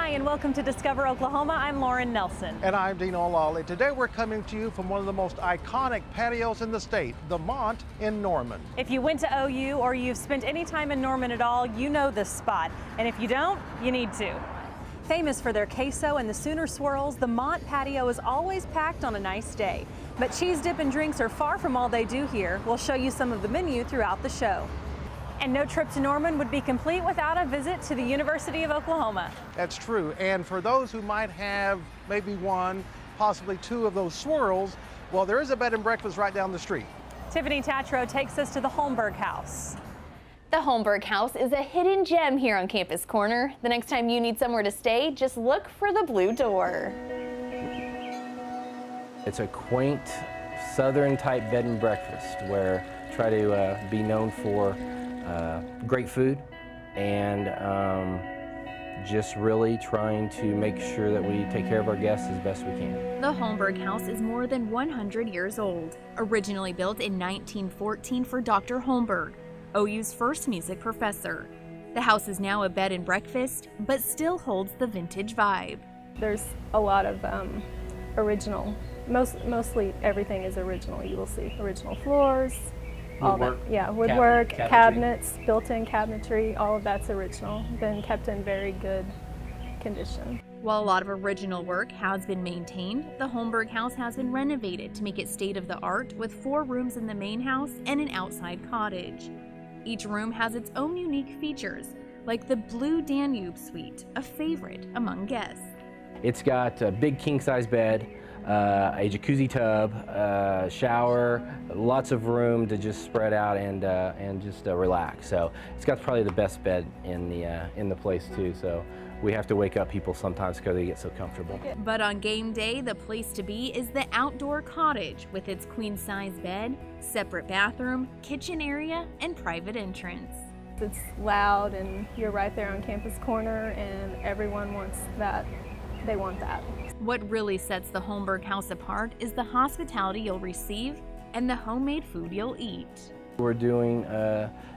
Hi, and welcome to Discover Oklahoma. I'm Lauren Nelson. And I'm Dean O'Lawley. Today we're coming to you from one of the most iconic patios in the state, the Mont in Norman. If you went to OU or you've spent any time in Norman at all, you know this spot. And if you don't, you need to. Famous for their queso and the Sooner swirls, the Mont patio is always packed on a nice day. But cheese dip and drinks are far from all they do here. We'll show you some of the menu throughout the show. And no trip to Norman would be complete without a visit to the University of Oklahoma. That's true. And for those who might have maybe one, possibly two of those swirls, well, there is a bed and breakfast right down the street. Tiffany Tatro takes us to the Holmberg House. The Homburg House is a hidden gem here on Campus Corner. The next time you need somewhere to stay, just look for the blue door. It's a quaint, southern type bed and breakfast where try to be known for great food and just really trying to make sure that we take care of our guests as best we can. The Homburg House is more than 100 years old. Originally built in 1914 for Dr. Holmberg, OU's first music professor. The house is now a bed and breakfast, but still holds the vintage vibe. There's a lot of original, mostly everything is original. You will see original floors, all that, yeah, woodwork, cabinets, built-in cabinetry, all of that's original, been kept in very good condition. While a lot of original work has been maintained, the Homburg House has been renovated to make it state-of-the-art with 4 rooms in the main house and an outside cottage. Each room has its own unique features, like the Blue Danube Suite, a favorite among guests. It's got a big king-size bed, a jacuzzi tub, shower, lots of room to just spread out and just relax. So it's got probably the best bed in the place too. So we have to wake up people sometimes because they get so comfortable. But on game day, the place to be is the outdoor cottage with its queen-size bed, separate bathroom, kitchen area, and private entrance. It's loud and you're right there on Campus Corner and everyone wants that. They want that. What really sets the Homburg House apart is the hospitality you'll receive and the homemade food you'll eat. We're doing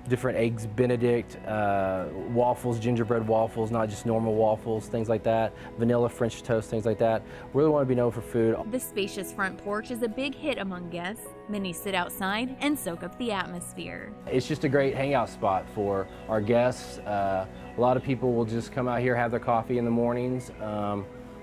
different eggs Benedict, waffles, gingerbread waffles, not just normal waffles, things like that, vanilla French toast, things like that. We really want to be known for food. The spacious front porch is a big hit among guests. Many sit outside and soak up the atmosphere. It's just a great hangout spot for our guests. A lot of people will just come out here, have their coffee in the mornings.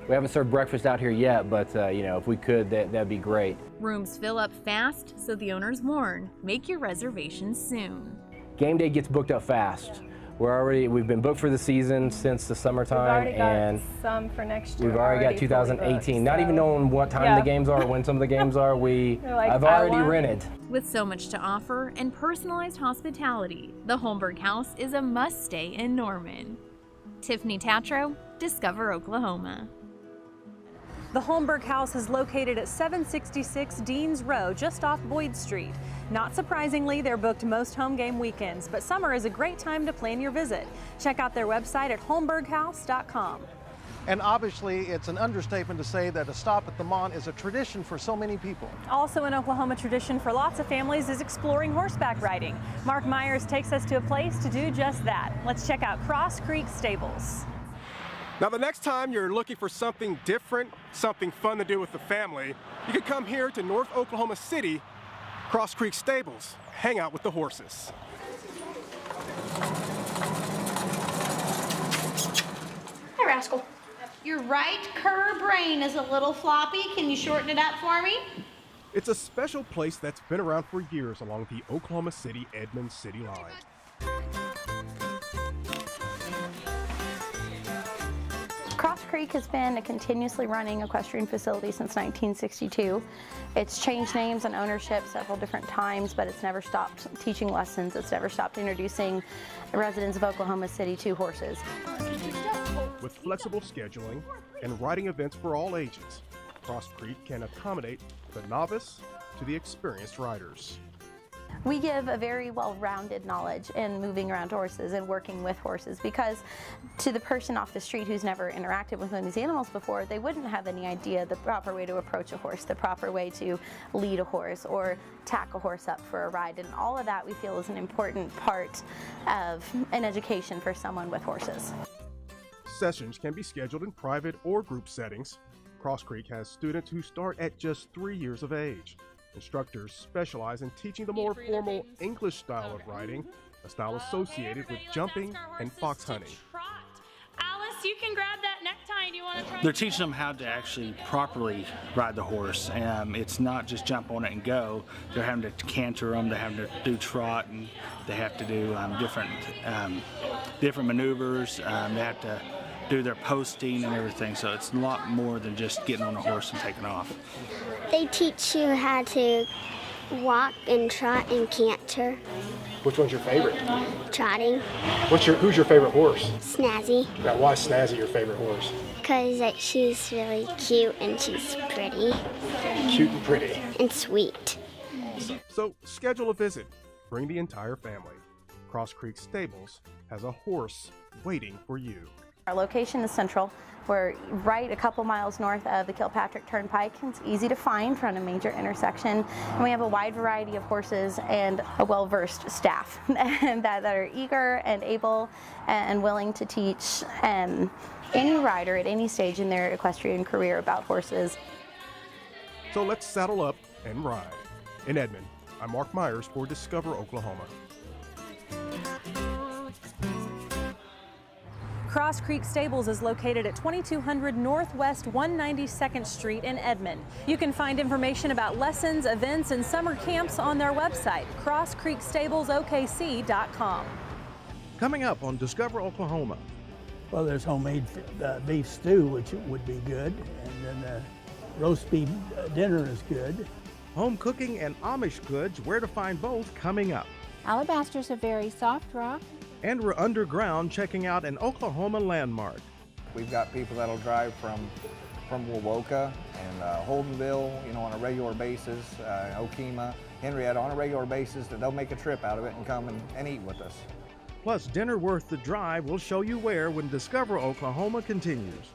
We haven't served breakfast out here yet, but you know, if we could, that'd be great. Rooms fill up fast, so the owners warn, make your reservations soon. Game day gets booked up fast. We've been booked for the season since the summertime, and some for next year. We've already got 2018. Not even knowing what time the games are, or when some of the games are. I've already rented. With so much to offer and personalized hospitality, the Homburg House is a must-stay in Norman. Tiffany Tatro, Discover Oklahoma. The Holmberg House is located at 766 Deans Row, just off Boyd Street. Not surprisingly, they're booked most home game weekends, but summer is a great time to plan your visit. Check out their website at holmberghouse.com. And obviously, it's an understatement to say that a stop at the Mont is a tradition for so many people. Also an Oklahoma tradition for lots of families is exploring horseback riding. Mark Myers takes us to a place to do just that. Let's check out Cross Creek Stables. Now, the next time you're looking for something different, something fun to do with the family, you can come here to North Oklahoma City, Cross Creek Stables, hang out with the horses. Hi, Rascal. Your right curb rein is a little floppy. Can you shorten it up for me? It's a special place that's been around for years along the Oklahoma City-Edmond city line. Cross Creek has been a continuously running equestrian facility since 1962. It's changed names and ownership several different times, but it's never stopped teaching lessons. It's never stopped introducing the residents of Oklahoma City to horses. With flexible scheduling and riding events for all ages, Cross Creek can accommodate the novice to the experienced riders. We give a very well-rounded knowledge in moving around horses and working with horses, because to the person off the street who's never interacted with one of these animals before, they wouldn't have any idea the proper way to approach a horse, the proper way to lead a horse or tack a horse up for a ride, and all of that we feel is an important part of an education for someone with horses. Sessions can be scheduled in private or group settings. Cross Creek has students who start at just 3 years of age. Instructors specialize in teaching the more formal English style of riding, a style associated with jumping and fox hunting. Alice, you can grab that necktie. Do you want to try? They're teaching them how to actually properly ride the horse. It's not just jump on it and go. They're having to canter them, they're having to do trot, and they have to do different maneuvers. They have to do their posting and everything. So it's a lot more than just getting on a horse and taking off. They teach you how to walk and trot and canter. Which one's your favorite? Trotting. Who's your favorite horse? Snazzy. Now, why is Snazzy your favorite horse? Because she's really cute and she's pretty. Cute and pretty. And sweet. So schedule a visit. Bring the entire family. Cross Creek Stables has a horse waiting for you. Our location is central. We're right a couple miles north of the Kilpatrick Turnpike. It's easy to find from a major intersection. And we have a wide variety of horses and a well-versed staff that are eager and able and willing to teach any rider at any stage in their equestrian career about horses. So let's saddle up and ride. In Edmond, I'm Mark Myers for Discover Oklahoma. Cross Creek Stables is located at 2200 Northwest 192nd Street in Edmond. You can find information about lessons, events, and summer camps on their website, crosscreekstablesokc.com. Coming up on Discover Oklahoma. Well, there's homemade beef stew, which would be good, and then roast beef dinner is good. Home cooking and Amish goods, where to find both, coming up. Alabaster's a very soft rock. And we're underground checking out an Oklahoma landmark. We've got people that'll drive from Weleetka and Holdenville, on a regular basis, Okemah, Henrietta on a regular basis, that they'll make a trip out of it and come and eat with us. Plus, dinner worth the drive. We'll show you where when Discover Oklahoma continues.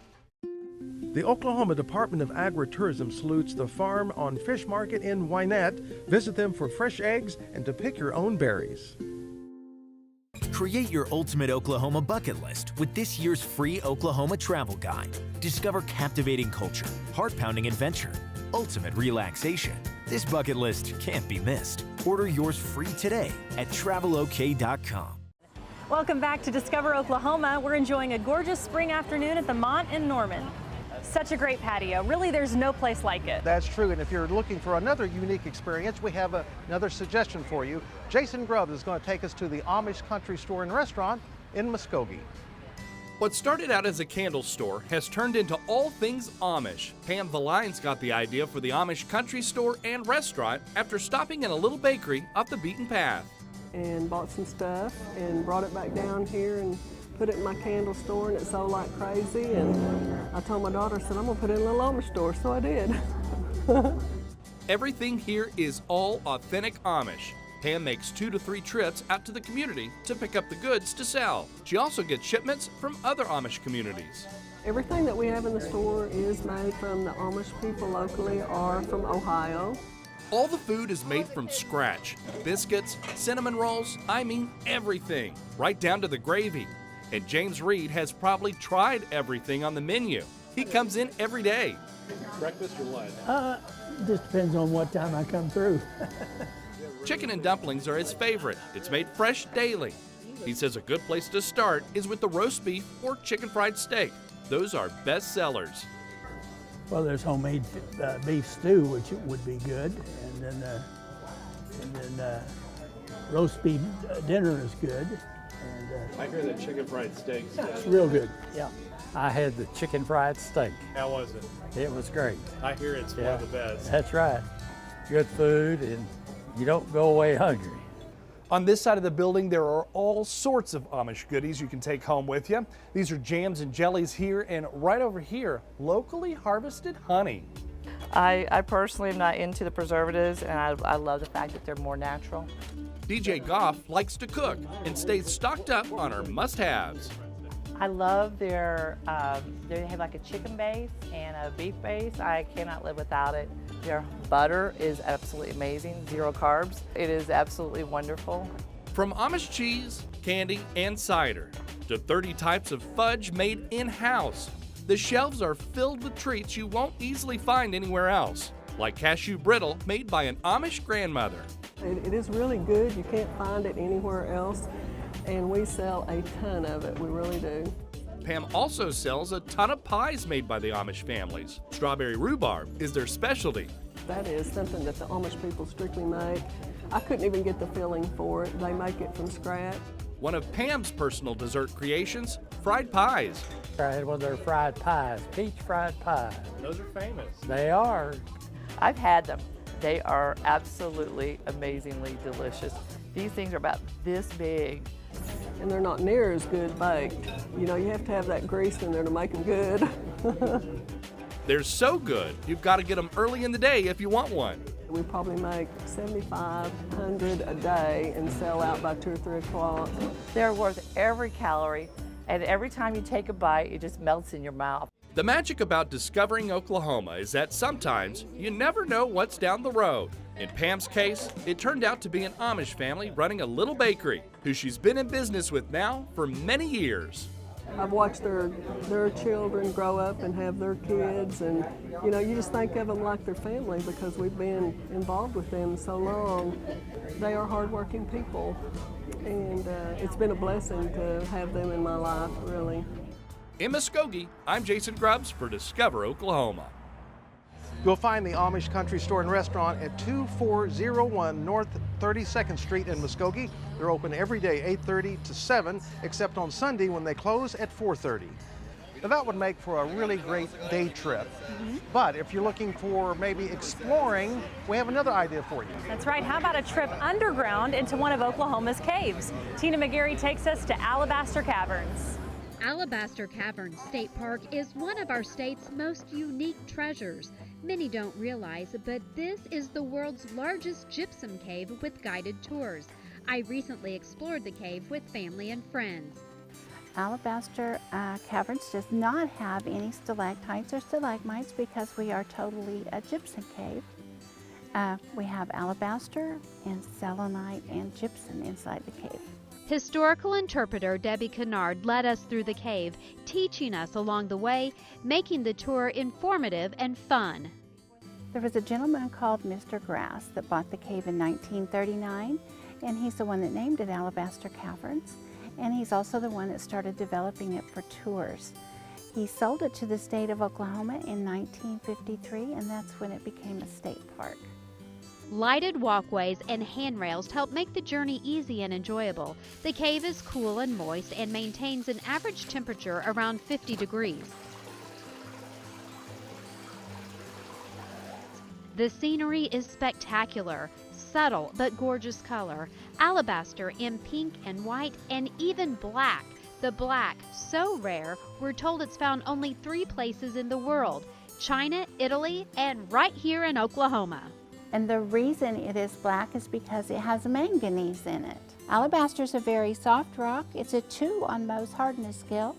The Oklahoma Department of Agritourism salutes the farm on Fish Market in Wynette. Visit them for fresh eggs and to pick your own berries. Create your ultimate Oklahoma bucket list with this year's free Oklahoma travel guide. Discover captivating culture, heart-pounding adventure, ultimate relaxation. This bucket list can't be missed. Order yours free today at travelok.com. Welcome back to Discover Oklahoma. We're enjoying a gorgeous spring afternoon at the Mont in Norman. Such a great patio. Really, there's no place like it. That's true, and if you're looking for another unique experience, we have another suggestion for you. Jason Grubb is going to take us to the Amish Country Store and Restaurant in Muskogee. What started out as a candle store has turned into all things Amish. Pam Valine's got the idea for the Amish Country Store and Restaurant after stopping in a little bakery off the beaten path. And bought some stuff and brought it back down here and put it in my candle store, and it sold like crazy. And I told my daughter, I said, I'm gonna put it in a little Amish store, so I did. Everything here is all authentic Amish. Pam makes 2 to 3 trips out to the community to pick up the goods to sell. She also gets shipments from other Amish communities. Everything that we have in the store is made from the Amish people locally or from Ohio. All the food is made from scratch. Biscuits, cinnamon rolls, everything, right down to the gravy. And James Reed has probably tried everything on the menu. He comes in every day. Breakfast or lunch? Just depends on what time I come through. Chicken and dumplings are his favorite. It's made fresh daily. He says a good place to start is with the roast beef or chicken fried steak. Those are best sellers. Well, there's homemade beef stew, which would be good, and then roast beef dinner is good. And, I hear the chicken fried steak. It's real good, yeah. I had the chicken fried steak. How was it? It was great. I hear it's one of the best. That's right. Good food, and you don't go away hungry. On this side of the building, there are all sorts of Amish goodies you can take home with you. These are jams and jellies here, and right over here, locally harvested honey. I personally am not into the preservatives, and I love the fact that they're more natural. DJ Goff likes to cook and stays stocked up on her must-haves. I love their, they have like a chicken base and a beef base. I cannot live without it. Their butter is absolutely amazing, 0 carbs. It is absolutely wonderful. From Amish cheese, candy, and cider to 30 types of fudge made in-house. The shelves are filled with treats you won't easily find anywhere else, like cashew brittle made by an Amish grandmother. It is really good. You can't find it anywhere else, and we sell a ton of it. We really do. Pam also sells a ton of pies made by the Amish families. Strawberry rhubarb is their specialty. That is something that the Amish people strictly make. I couldn't even get the filling for it. They make it from scratch. One of Pam's personal dessert creations, fried pies. I had one of their fried pies, peach fried pie. Those are famous. They are. I've had them. They are absolutely amazingly delicious. These things are about this big. And they're not near as good baked. You know, you have to have that grease in there to make them good. They're so good, you've got to get them early in the day if you want one. We probably make 7,500 a day and sell out by 2 or 3 o'clock. They're worth every calorie, and every time you take a bite, it just melts in your mouth. The magic about discovering Oklahoma is that sometimes you never know what's down the road. In Pam's case, it turned out to be an Amish family running a little bakery, who she's been in business with now for many years. I've watched their children grow up and have their kids, and you know, you just think of them like their family because we've been involved with them so long. They are hardworking people, and it's been a blessing to have them in my life, really. In Muskogee, I'm Jason Grubbs for Discover Oklahoma. You'll find the Amish Country Store and Restaurant at 2401 North 32nd Street in Muskogee. They're open every day, 8:30 to 7, except on Sunday when they close at 4:30. Now that would make for a really great day trip. But if you're looking for maybe exploring, we have another idea for you. That's right. How about a trip underground into one of Oklahoma's caves? Tina McGarry takes us to Alabaster Caverns. Alabaster Caverns State Park is one of our state's most unique treasures. Many don't realize, but this is the world's largest gypsum cave with guided tours. I recently explored the cave with family and friends. Alabaster Caverns does not have any stalactites or stalagmites because we are totally a gypsum cave. We have alabaster and selenite and gypsum inside the cave. Historical interpreter Debbie Kennard led us through the cave, teaching us along the way, making the tour informative and fun. There was a gentleman called Mr. Grass that bought the cave in 1939, and he's the one that named it Alabaster Caverns, and he's also the one that started developing it for tours. He sold it to the state of Oklahoma in 1953, and that's when it became a state park. Lighted walkways and handrails help make the journey easy and enjoyable. The cave is cool and moist and maintains an average temperature around 50 degrees. The scenery is spectacular, subtle but gorgeous color, alabaster in pink and white and even black. The black, so rare, we're told it's found only 3 places in the world: China, Italy, and right here in Oklahoma. And the reason it is black is because it has manganese in it. Alabaster is a very soft rock. It's a 2 on Mohs hardness scale.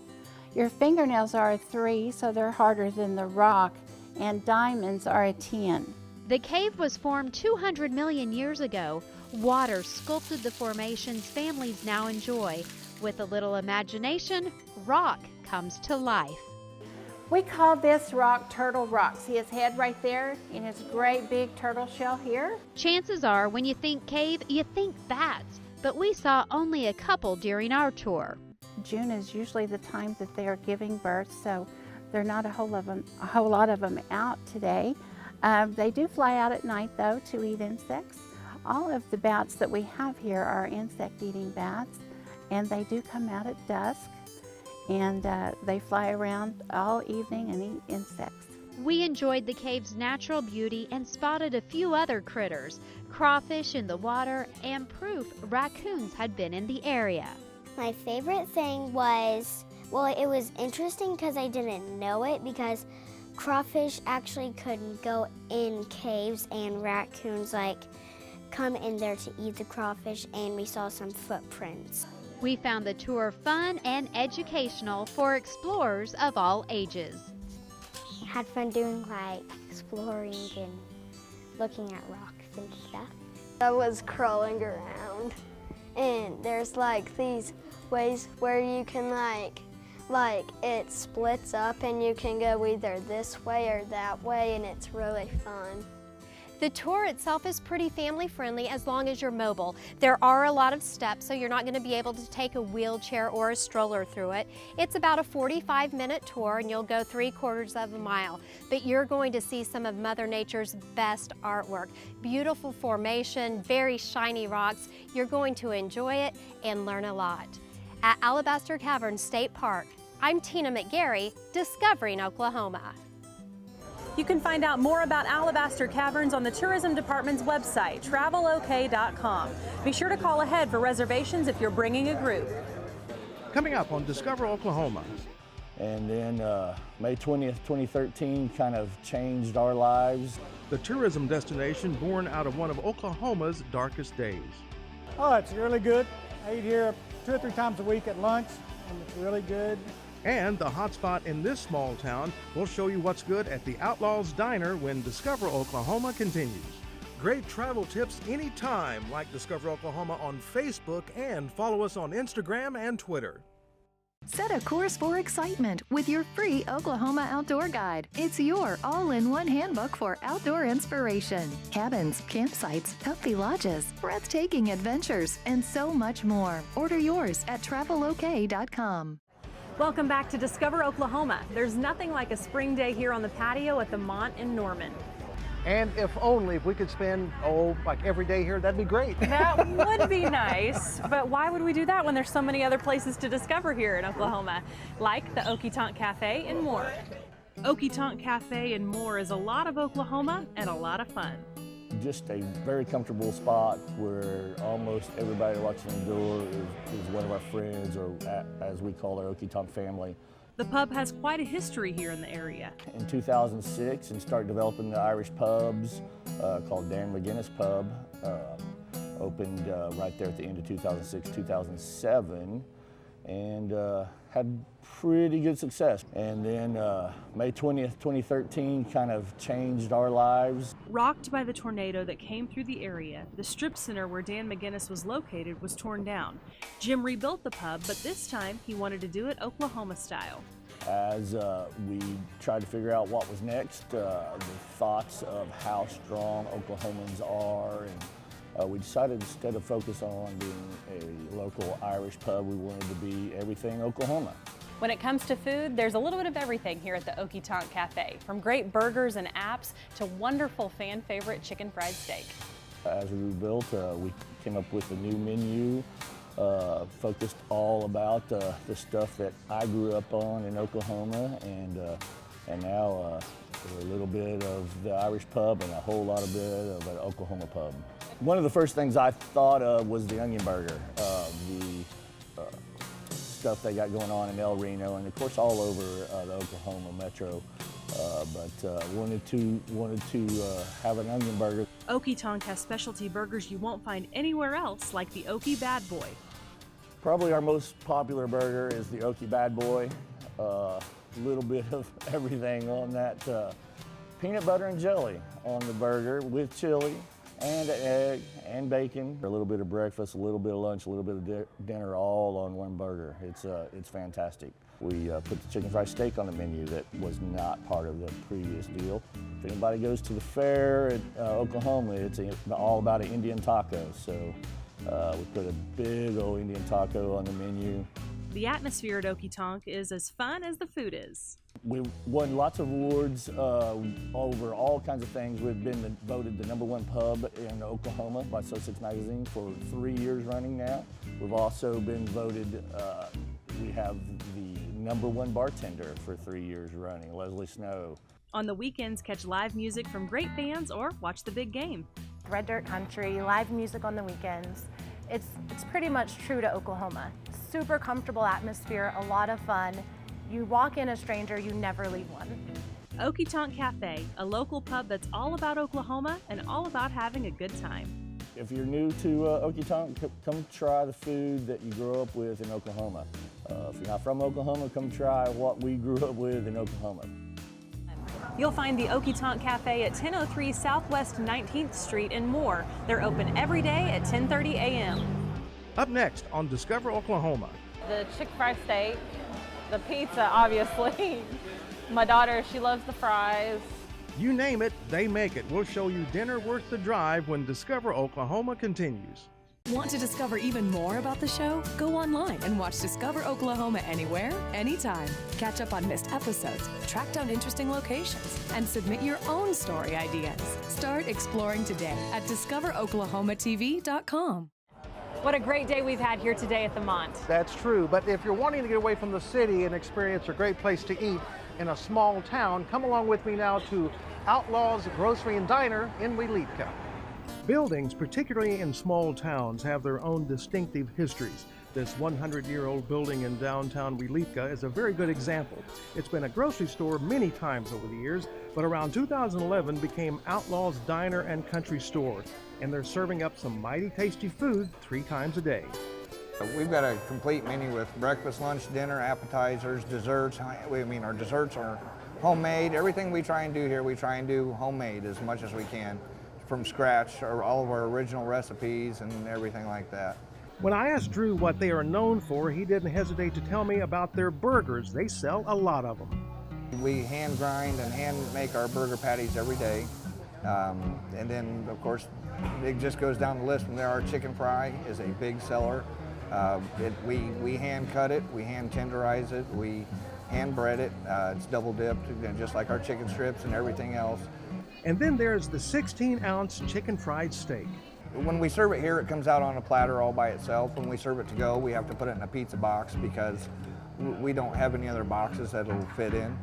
Your fingernails are a 3, so they're harder than the rock, and diamonds are a 10. The cave was formed 200 million years ago. Water sculpted the formations families now enjoy. With a little imagination, rock comes to life. We call this rock Turtle Rock. See his head right there and his great big turtle shell here? Chances are when you think cave, you think bats, but we saw only a couple during our tour. June is usually the time that they are giving birth, so there are not a whole lot of them out today. They do fly out at night though to eat insects. All of the bats that we have here are insect-eating bats, and they do come out at dusk. And they fly around all evening and eat insects. We enjoyed the cave's natural beauty and spotted a few other critters, crawfish in the water, and proof raccoons had been in the area. My favorite thing was, well, it was interesting because I didn't know it, because crawfish actually couldn't go in caves and raccoons come in there to eat the crawfish, and we saw some footprints. We found the tour fun and educational for explorers of all ages. Had fun doing exploring and looking at rocks and stuff. I was crawling around, and there's these pathways where you can like it splits up and you can go either this way or that way, and it's really fun. The tour itself is pretty family friendly as long as you're mobile. There are a lot of steps, so you're not going to be able to take a wheelchair or a stroller through it. It's about a 45-minute tour and you'll go 3/4 of a mile. But you're going to see some of Mother Nature's best artwork. Beautiful formation, very shiny rocks. You're going to enjoy it and learn a lot. At Alabaster Caverns State Park, I'm Tina McGarry, Discovering Oklahoma. You can find out more about Alabaster Caverns on the Tourism Department's website, travelok.com. Be sure to call ahead for reservations if you're bringing a group. Coming up on Discover Oklahoma. And then May 20th, 2013 kind of changed our lives. The tourism destination born out of one of Oklahoma's darkest days. Oh, it's really good. I eat here 2 or 3 times a week at lunch, and it's really good. And the hot spot in this small town will show you what's good at the Outlaws Diner when Discover Oklahoma continues. Great travel tips anytime, like Discover Oklahoma on Facebook and follow us on Instagram and Twitter. Set a course for excitement with your free Oklahoma Outdoor Guide. It's your all-in-one handbook for outdoor inspiration. Cabins, campsites, comfy lodges, breathtaking adventures, and so much more. Order yours at travelok.com. Welcome back to Discover Oklahoma. There's nothing like a spring day here on the patio at the Mont in Norman. And if we could spend, like every day here, that'd be great. That would be nice, but why would we do that when there's so many other places to discover here in Oklahoma, like the Okie Tonk Café and more. Okie Tonk Café and more is a lot of Oklahoma and a lot of fun. Just a very comfortable spot where almost everybody that walks in the door is one of our friends, or as we call our Okie Tonk family. The pub has quite a history here in the area. In 2006, and started developing the Irish pubs called Dan McGinnis Pub. Opened right there at the end of 2006, 2007, and had pretty good success. And then May 20th, 2013 kind of changed our lives. Rocked by the tornado that came through the area, the strip center where Dan McGinnis was located was torn down. Jim rebuilt the pub, but this time he wanted to do it Oklahoma style. As we tried to figure out what was next, the thoughts of how strong Oklahomans are, and we decided instead of focus on being a local Irish pub, we wanted to be everything Oklahoma. When it comes to food, there's a little bit of everything here at the Okie Tonk Café, from great burgers and apps to wonderful fan favorite chicken fried steak. As we rebuilt, we came up with a new menu, focused all about the stuff that I grew up on in Oklahoma, and now a little bit of the Irish pub and a whole lot of bit of an Oklahoma pub. One of the first things I thought of was the onion burger, the stuff they got going on in El Reno, and of course all over the Oklahoma metro. But wanted to have an onion burger. Okie Tonk has specialty burgers you won't find anywhere else, like the Okie Bad Boy. Probably our most popular burger is the Okie Bad Boy. A little bit of everything on that. Peanut butter and jelly on the burger with chili and an egg and bacon. A little bit of breakfast, a little bit of lunch, a little bit of dinner, all on one burger. It's fantastic. We put the chicken fried steak on the menu that was not part of the previous deal. If anybody goes to the fair at Oklahoma, it's all about an Indian taco. So we put a big old Indian taco on the menu. The atmosphere at Okie Tonk is as fun as the food is. We won lots of awards over all kinds of things. We've been voted the #1 pub in Oklahoma by So6 Magazine for 3 years running now. We've also been voted, we have the #1 bartender for 3 years running, Leslie Snow. On the weekends, catch live music from great bands or watch the big game. Red Dirt Country, live music on the weekends. It's pretty much true to Oklahoma. Super comfortable atmosphere, a lot of fun. You walk in a stranger, you never leave one. Okie Tonk Café, a local pub that's all about Oklahoma and all about having a good time. If you're new to Okie Tonk, come try the food that you grew up with in Oklahoma. If you're not from Oklahoma, come try what we grew up with in Oklahoma. You'll find the Okie Tonk Café at 1003 Southwest 19th Street and more. They're open every day at 10:30 a.m. Up next on Discover Oklahoma. The chicken fried steak, the pizza, obviously. My daughter, she loves the fries. You name it, they make it. We'll show you dinner worth the drive when Discover Oklahoma continues. Want to discover even more about the show? Go online and watch Discover Oklahoma anywhere, anytime. Catch up on missed episodes, track down interesting locations, and submit your own story ideas. Start exploring today at discoveroklahomatv.com. What a great day we've had here today at the Mont. That's true, but if you're wanting to get away from the city and experience a great place to eat in a small town, come along with me now to Outlaws Grocery and Diner in Weleetka. Buildings, particularly in small towns, have their own distinctive histories. This 100-year-old building in downtown Weleetka is a very good example. It's been a grocery store many times over the years, but around 2011 became Outlaws Diner and Country Store, and they're serving up some mighty tasty food 3 times a day. We've got a complete menu with breakfast, lunch, dinner, appetizers, desserts. Our desserts are homemade. Everything we try and do here, we try and do homemade as much as we can, from scratch, or all of our original recipes and everything like that. When I asked Drew what they are known for, he didn't hesitate to tell me about their burgers. They sell a lot of them. We hand grind and hand make our burger patties every day. And then, of course, it just goes down the list from there. Our chicken fry is a big seller. We hand cut it, we hand tenderize it, we hand bread it. It's double dipped, just like our chicken strips and everything else. And then there's the 16-ounce chicken fried steak. When we serve it here, it comes out on a platter all by itself. When we serve it to go, we have to put it in a pizza box because we don't have any other boxes that it'll fit in.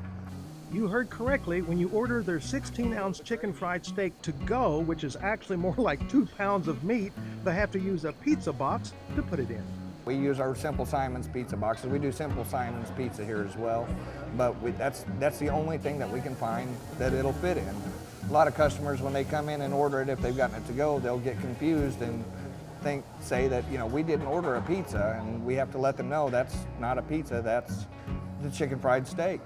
You heard correctly. When you order their 16-ounce chicken fried steak to go, which is actually more like 2 pounds of meat, they have to use a pizza box to put it in. We use our Simple Simon's pizza boxes. We do Simple Simon's pizza here as well, but that's the only thing that we can find that it'll fit in. A lot of customers, when they come in and order it, if they've gotten it to go, they'll get confused and say that, we didn't order a pizza, and we have to let them know that's not a pizza, that's the chicken fried steak.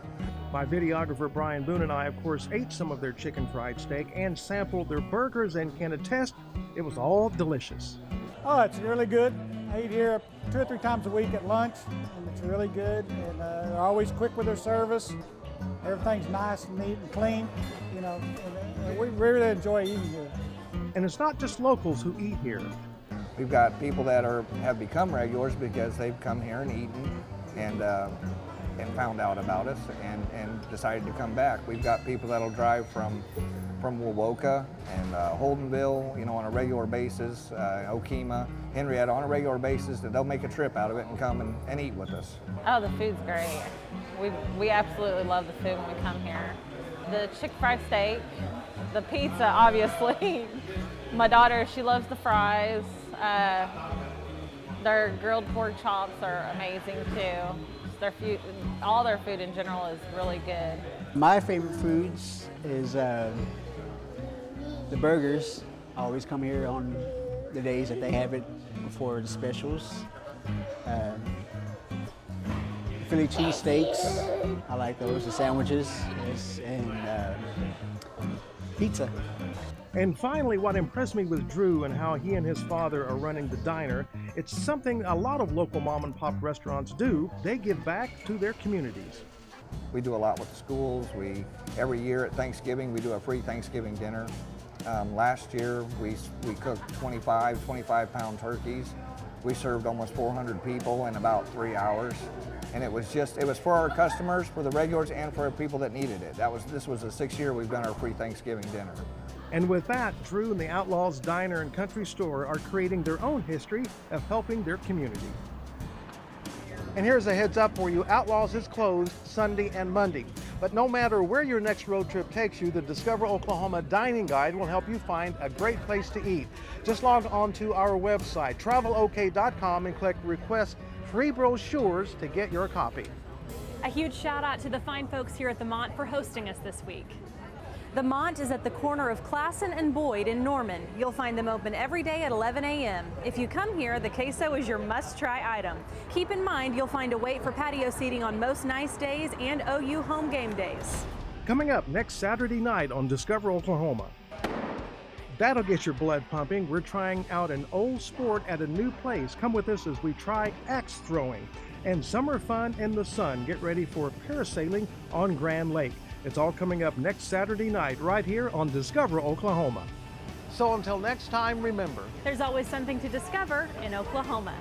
My videographer Brian Boone and I, of course, ate some of their chicken fried steak and sampled their burgers and can attest it was all delicious. Oh, it's really good. I eat here 2 or 3 times a week at lunch, and it's really good. And they're always quick with their service. Everything's nice and neat and clean, and we really enjoy eating here. And it's not just locals who eat here. We've got people that have become regulars because they've come here and eaten and found out about us and decided to come back. We've got people that'll drive from Weleetka and Holdenville, on a regular basis, Okima, Henrietta on a regular basis, that they'll make a trip out of it and come and eat with us. Oh, the food's great. We absolutely love the food when we come here. The chicken fried steak, the pizza, obviously. My daughter, she loves the fries. Their grilled pork chops are amazing too. All their food in general is really good. My favorite foods is the burgers. I always come here on the days that they have it before the specials. Philly cheesesteaks, I like those. The sandwiches, and pizza. And finally, what impressed me with Drew and how he and his father are running the diner, it's something a lot of local mom and pop restaurants do. They give back to their communities. We do a lot with the schools. Every year at Thanksgiving, we do a free Thanksgiving dinner. Last year, we cooked 25-pound turkeys. We served almost 400 people in about 3 hours. And it was for our customers, for the regulars, and for people that needed it. This was the 6th year we've done our free Thanksgiving dinner. And with that, Drew and the Outlaws Diner and Country Store are creating their own history of helping their community. And here's a heads up for you, Outlaws is closed Sunday and Monday. But no matter where your next road trip takes you, the Discover Oklahoma Dining Guide will help you find a great place to eat. Just log on to our website, travelok.com, and click Request Free Brochures to get your copy. A huge shout out to the fine folks here at the Mont for hosting us this week. The Mont is at the corner of Classen and Boyd in Norman. You'll find them open every day at 11 a.m. If you come here, the queso is your must-try item. Keep in mind you'll find a wait for patio seating on most nice days and OU home game days. Coming up next Saturday night on Discover Oklahoma. That'll get your blood pumping. We're trying out an old sport at a new place. Come with us as we try axe throwing. and summer fun in the sun. Get ready for parasailing on Grand Lake. It's all coming up next Saturday night right here on Discover Oklahoma. So until next time, remember, There's always something to discover in Oklahoma.